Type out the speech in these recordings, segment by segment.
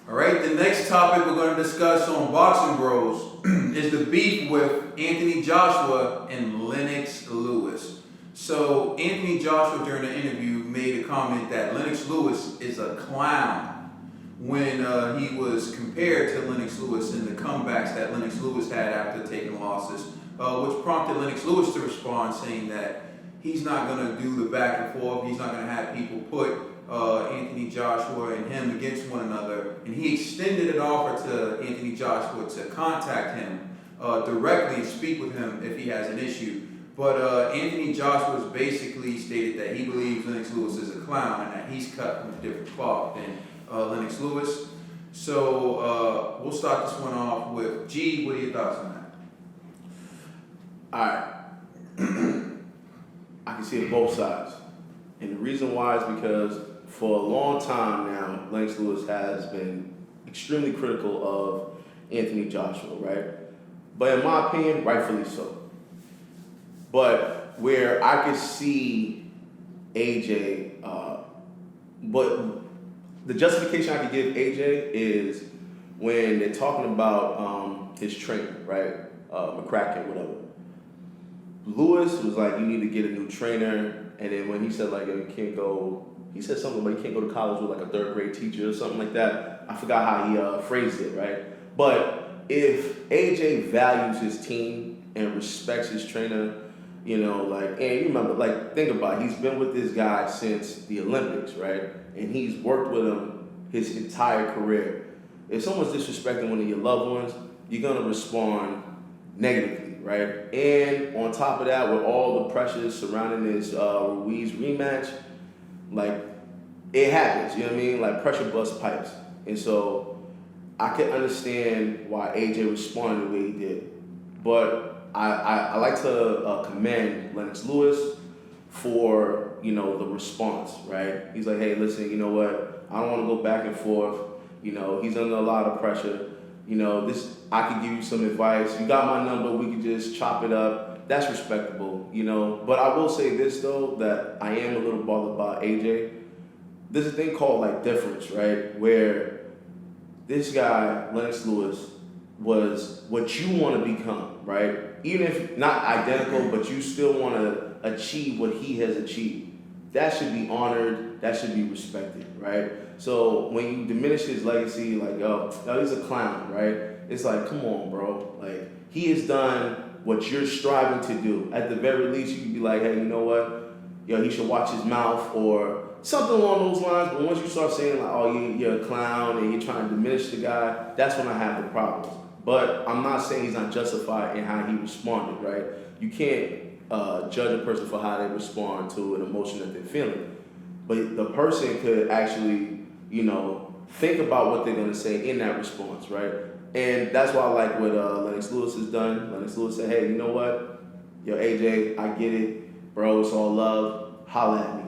All right, the next topic we're going to discuss on Boxing Bros is the beef with Anthony Joshua and Lennox Lewis. So, Anthony Joshua during the interview made a comment that Lennox Lewis is a clown when he was compared to Lennox Lewis in the comebacks that Lennox Lewis had after taking losses, which prompted Lennox Lewis to respond saying that he's not going to do the back and forth, he's not going to have people put Anthony Joshua and him against one another, and he extended an offer to Anthony Joshua to contact him directly and speak with him if he has an issue. But Anthony Joshua basically stated that he believes Lennox Lewis is a clown and that he's cut from a different cloth than Lennox Lewis. So we'll start this one off with G. What are your thoughts on that? All right. I can see it both sides. And the reason why is because for a long time now, Lennox Lewis has been extremely critical of Anthony Joshua, right? But in my opinion, rightfully so. But where I could see AJ, but the justification I could give AJ is when they're talking about his trainer, right? McCracken, whatever. Lewis was like, you need to get a new trainer. And then when he said, like, you can't go, he said something about you can't go to college with, like, a third grade teacher or something like that. I forgot how he phrased it, right? But if AJ values his team and respects his trainer, you know, like, and you remember, like, think about it. He's been with this guy since the Olympics, right? And he's worked with him his entire career. If someone's disrespecting one of your loved ones, you're going to respond negatively, right? And on top of that, with all the pressures surrounding this Ruiz rematch, like, it happens, you know what I mean? Like, pressure busts pipes. And so I can understand why AJ responded the way he did. But I like to commend Lennox Lewis for, you know, the response, right? He's like, hey, listen, you know what? I don't want to go back and forth. You know, he's under a lot of pressure. You know, I could give you some advice. You got my number. We could just chop it up. That's respectable, you know. But I will say this, though, that I am a little bothered about AJ. There's a thing called, like, difference, right? Where this guy, Lennox Lewis, was what you want to become, right? Even if not identical, but you still want to achieve what he has achieved. That should be honored. That should be respected, right? So when you diminish his legacy, like, oh, he's a clown, right? It's like, come on, bro. Like, he has done what you're striving to do. At the very least, you could be like, hey, you know what? Yo, he should watch his mouth or something along those lines. But once you start saying, like, oh, you're a clown and you're trying to diminish the guy, that's when I have the problems. But I'm not saying he's not justified in how he responded, right? You can't judge a person for how they respond to an emotion that they're feeling. But the person could actually, you know, think about what they're going to say in that response, right? And that's why I like what Lennox Lewis has done. Lennox Lewis said, hey, you know what? Yo, AJ, I get it. Bro, it's all love. Holla at me.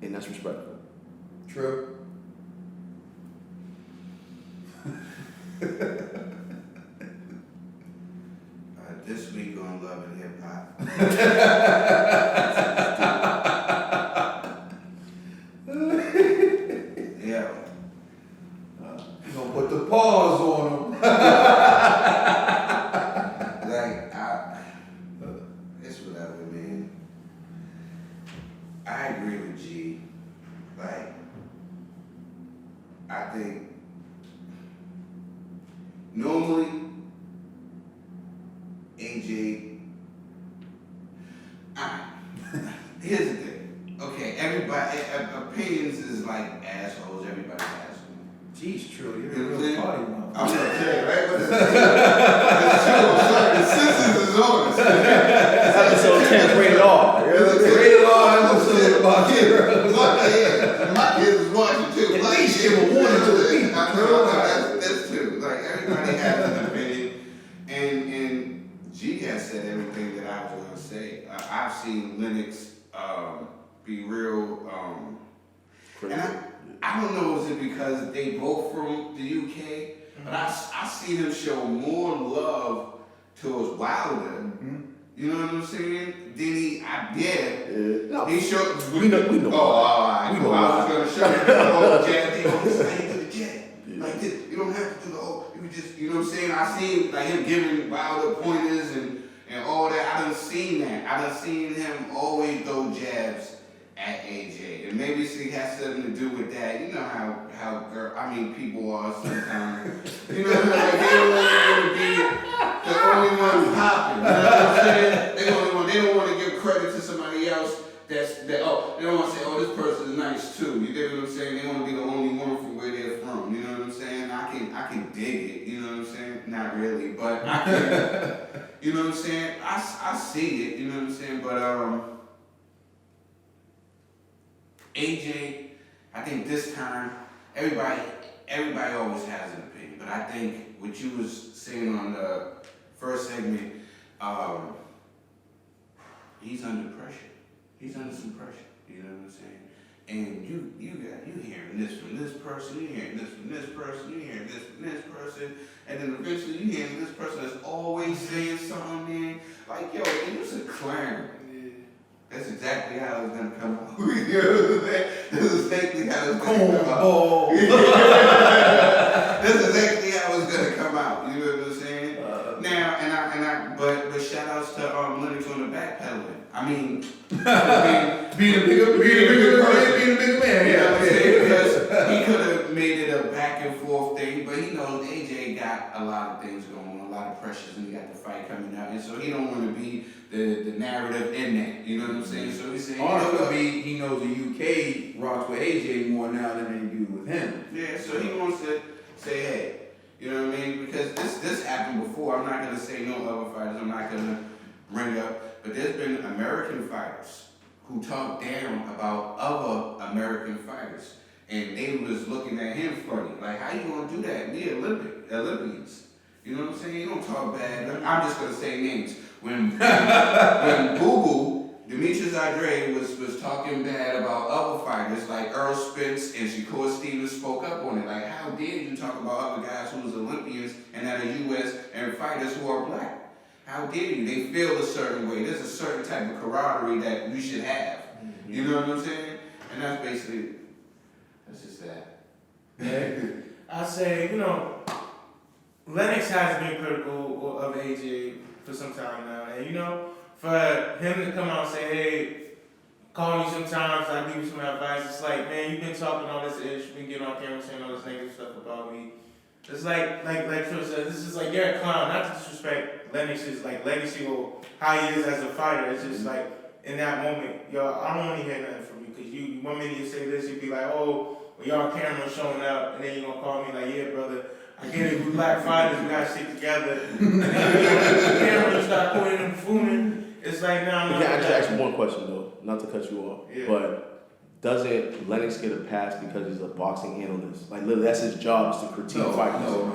And that's respectful. True. This week on Love and Hip Hop. Yeah. You gonna put the pause on him. Like, it's whatever, man. I agree with G. Like, I think normally AJ, here's the thing. Okay, everybody, opinions is like assholes. Everybody's assholes. Jeez, true. You're You know a what real I'm party one. I'm not saying, right? But it's true. The sisters is on us. Episode 10 rated R. Rated R episode about heroes. My kids is watching too. At least give a warning to the people. That's true. Like, everybody has an opinion. And G has said everything that I was going to say. I've seen Lennox be real. And I don't know, is it because they both from the UK? But I see him show more love towards Wilder. Mm-hmm. You know what I'm saying? Then I did. No, He showed. we know. Oh, all right. We know. I was going to show you the whole jab. They always say to the jab. like this. You don't have to do the whole. You can just, you know what I'm saying? I seen like him giving Wilder pointers and all that. I done seen that. I done seen him always throw jabs at AJ, and maybe it has something to do with that. You know how people are sometimes. You know, like they don't want to be the only one popping. You know what I'm saying? They don't want to give credit to somebody else. They don't want to say, oh, this person is nice too. You get what I'm saying? They want to be the only one from where they're from. You know what I'm saying? I can dig it. You know what I'm saying? Not really, but I can. You know what I'm saying? I see it. You know what I'm saying? But AJ, I think this time everybody always has an opinion, but I think what you was saying on the first segment, he's under pressure. He's under some pressure. You know what I'm saying? And you hearing this from this person, you hearing this from this person, you hearing this from this person, and then eventually you hearing this person that's always saying something, man. Like, yo, he was a clown. That's exactly how it's gonna come out. You know what I'm saying? That's exactly how it's gonna come out. That's exactly how it's gonna come out. You know what I'm saying? But shout outs to Lennox on the backpedaling. I mean, being a bigger man. You know what I'm saying? Because he could have made it a back and forth thing, but he knows AJ got a lot of things going on, a lot of pressures, and he got the fight coming out, and so he don't want to be the narrative in that. You know what I'm saying? So he's saying, he knows the UK rocks with AJ more now than they do with him. Yeah, so he wants to say, hey, you know what I mean? Because this happened before. I'm not gonna say no other fighters. I'm not gonna bring up, but there's been American fighters who talk down about other American fighters, and they was looking at him funny. Like, how you gonna do that? We Olympians. You know what I'm saying? You don't talk bad. I'm just gonna say names. When Boo Boo, Demetrius Andrade was talking bad about other fighters like Earl Spence and Shakur Stevens spoke up on it. Like, how dare you talk about other guys who was Olympians and that are U.S. and fighters who are black? How dare you? They feel a certain way. There's a certain type of camaraderie that you should have. Mm-hmm. You know what I'm saying? And that's just that. I say, Lennox has been critical of AJ for some time now. And, for him to come out and say, hey, call me sometimes, I'll give you some advice. It's like, man, you've been talking all this ish, you've been getting on camera saying all this negative stuff about me. It's like Phil said, this is like, you're a clown. Not to disrespect Lennox's legacy or how he is as a fighter. It's just like, in that moment, yo, I don't want to hear nothing from you. Because you one minute you say this, you be like, oh, well, y'all camera showing up. And then you're going to call me like, yeah, brother, I get it, we black fighters, we got to stick together. And then the camera start pointing and fooling. It's like, nah, I just ask you one question, though, not to cut you off. Yeah. But doesn't Lennox get a pass because he's a boxing analyst? Like, literally, that's his job, is to critique fighters. No,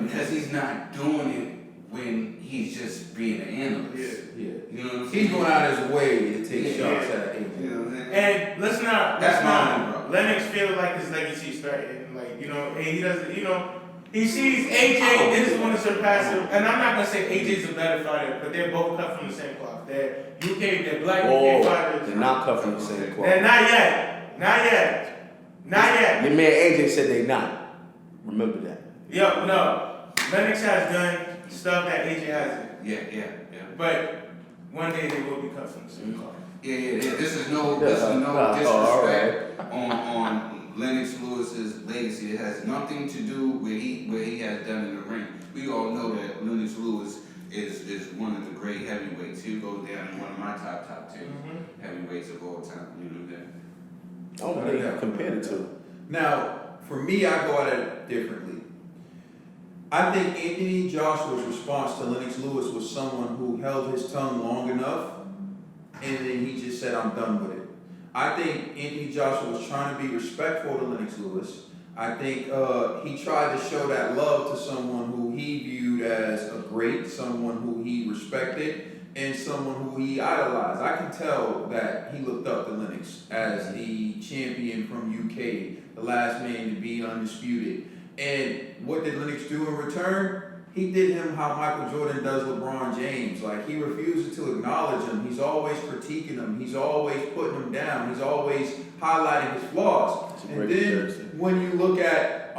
because he's not doing it when he's just being an analyst. Yeah. You know what I'm saying? He's going out his way to take shots at AJ. You know what I'm saying? And That's mine, bro. Lennox feels like his legacy is threatened. Like, and he doesn't, he sees AJ is going to surpass him. And I'm not going to say AJ's a better fighter, but they're both cut from the same cloth. They're black UK fighters. They're not cut from the same cloth. They're not yet. Your man AJ said they not. Remember that. Yo, no. Lennox has done stuff that AJ hasn't. Yeah. But one day they will be cut from the same cloth. Yeah. This is no disrespect on Lennox Lewis's legacy. It has nothing to do with what he has done in the ring. We all know that Lennox Lewis is one of the great heavyweights. He goes down in one of my top 10 heavyweights of all time. You know that. I don't think you compare the two. Now, for me, I go at it differently. I think Anthony Joshua's response to Lennox Lewis was someone who held his tongue long enough, and then he just said, I'm done with it. I think Anthony Joshua was trying to be respectful to Lennox Lewis. I think he tried to show that love to someone who he viewed as a great, someone who he respected, and someone who he idolized. I can tell that he looked up to Lennox as the champion from UK, the last man to be undisputed. And what did Lennox do in return? He did him how Michael Jordan does LeBron James. Like, he refuses to acknowledge him. He's always critiquing him. He's always putting him down. He's always highlighting his flaws. And then when you look at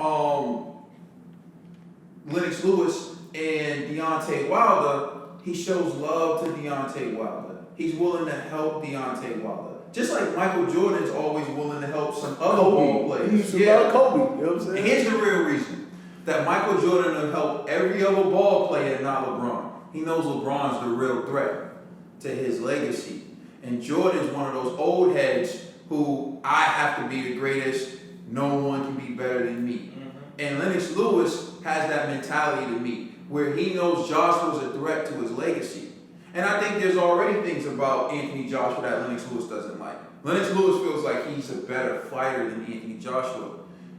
Lennox Lewis and Deontay Wilder, he shows love to Deontay Wilder. He's willing to help Deontay Wilder. Just like Michael Jordan's always willing to help some other ball players. He used to love Kobe, you know what I'm And saying? here's the real reason that Michael Jordan will help every other ball player, not LeBron. He knows LeBron's the real threat to his legacy. And Jordan's one of those old heads who, I have to be the greatest, no one can be better than me. And Lennox Lewis has that mentality to me, where he knows Joshua's a threat to his legacy. And I think there's already things about Anthony Joshua that Lennox Lewis doesn't like. Lennox Lewis feels like he's a better fighter than Anthony Joshua.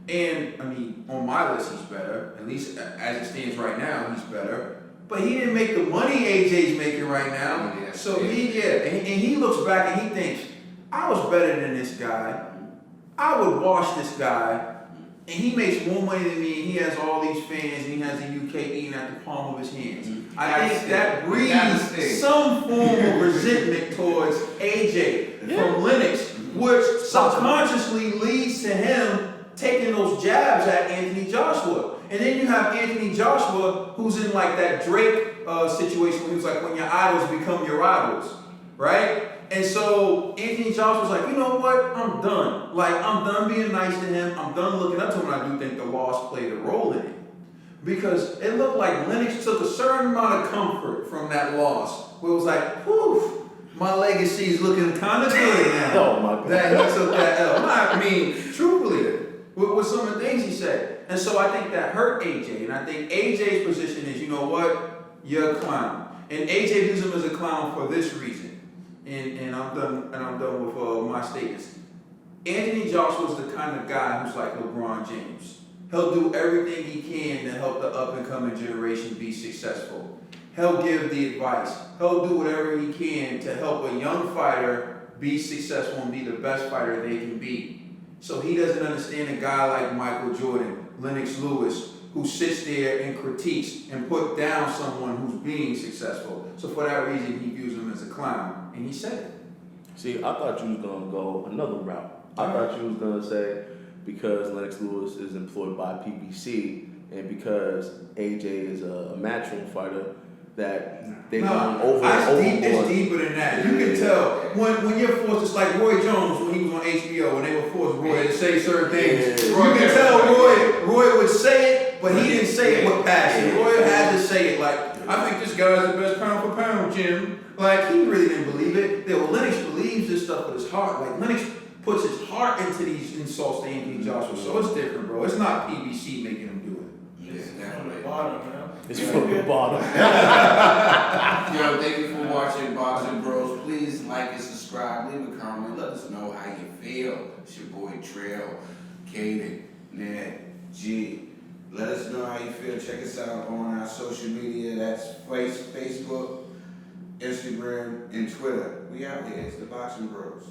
And, I mean, on my list, he's better. At least as it stands right now, he's better. But he didn't make the money AJ's making right now. Yeah. So, and he looks back and he thinks, I was better than this guy. I would wash this guy. And he makes more money than me, and he has all these fans, and he has the UK eating at the palm of his hands. I think that breeds some form of resentment towards AJ from Lennox, which subconsciously leads to him taking those jabs at Anthony Joshua. And then you have Anthony Joshua, who's in like that Drake situation where he was like, when your idols become your idols, right? And so Anthony Joshua's like, you know what? I'm done. Like, I'm done being nice to him. I'm done looking up to him. And I do think the loss played a role in it. Because it looked like Lennox took a certain amount of comfort from that loss. Where it was like, whew, my legacy is looking kind of good now. Oh, my God. That he took that L. I mean, truthfully, with some of the things he said. And so I think that hurt AJ. And I think AJ's position is, you know what? You're a clown. And AJ views him as a clown for this reason. And I'm done with my statements. Anthony Joshua's the kind of guy who's like LeBron James. He'll do everything he can to help the up and coming generation be successful. He'll give the advice. He'll do whatever he can to help a young fighter be successful and be the best fighter they can be. So he doesn't understand a guy like Michael Jordan, Lennox Lewis, who sits there and critiques and put down someone who's being successful. So for that reason, he views him as a clown. And he said it. See, I thought you was going to go another route. I thought you was going to say because Lennox Lewis is employed by PBC and because AJ is a matchroom fighter, that they're going overboard. It's deeper than that. You can tell when you're forced. It's like Roy Jones when he was on HBO when they were forced Roy to say certain things. You can tell Roy would say it, but he didn't say it with passion. Roy had to say it like, I think this guy's the best pound for pound, Jim. Like he really didn't believe it. Lennox believes this stuff with his heart. Like Lennox puts his heart into these insults to Anthony Joshua. So it's different, bro. It's not PBC making him do it. Yeah, From definitely. the bottom, man. It's from the bottom. Yo, thank you for watching Boxing Bros. Please like and subscribe. Leave a comment. Let us know how you feel. It's your boy Trail, Kaden, Ned, G. Let us know how you feel. Check us out on our social media. That's Facebook, Instagram, and Twitter. We out here. It's the Boxing Bros.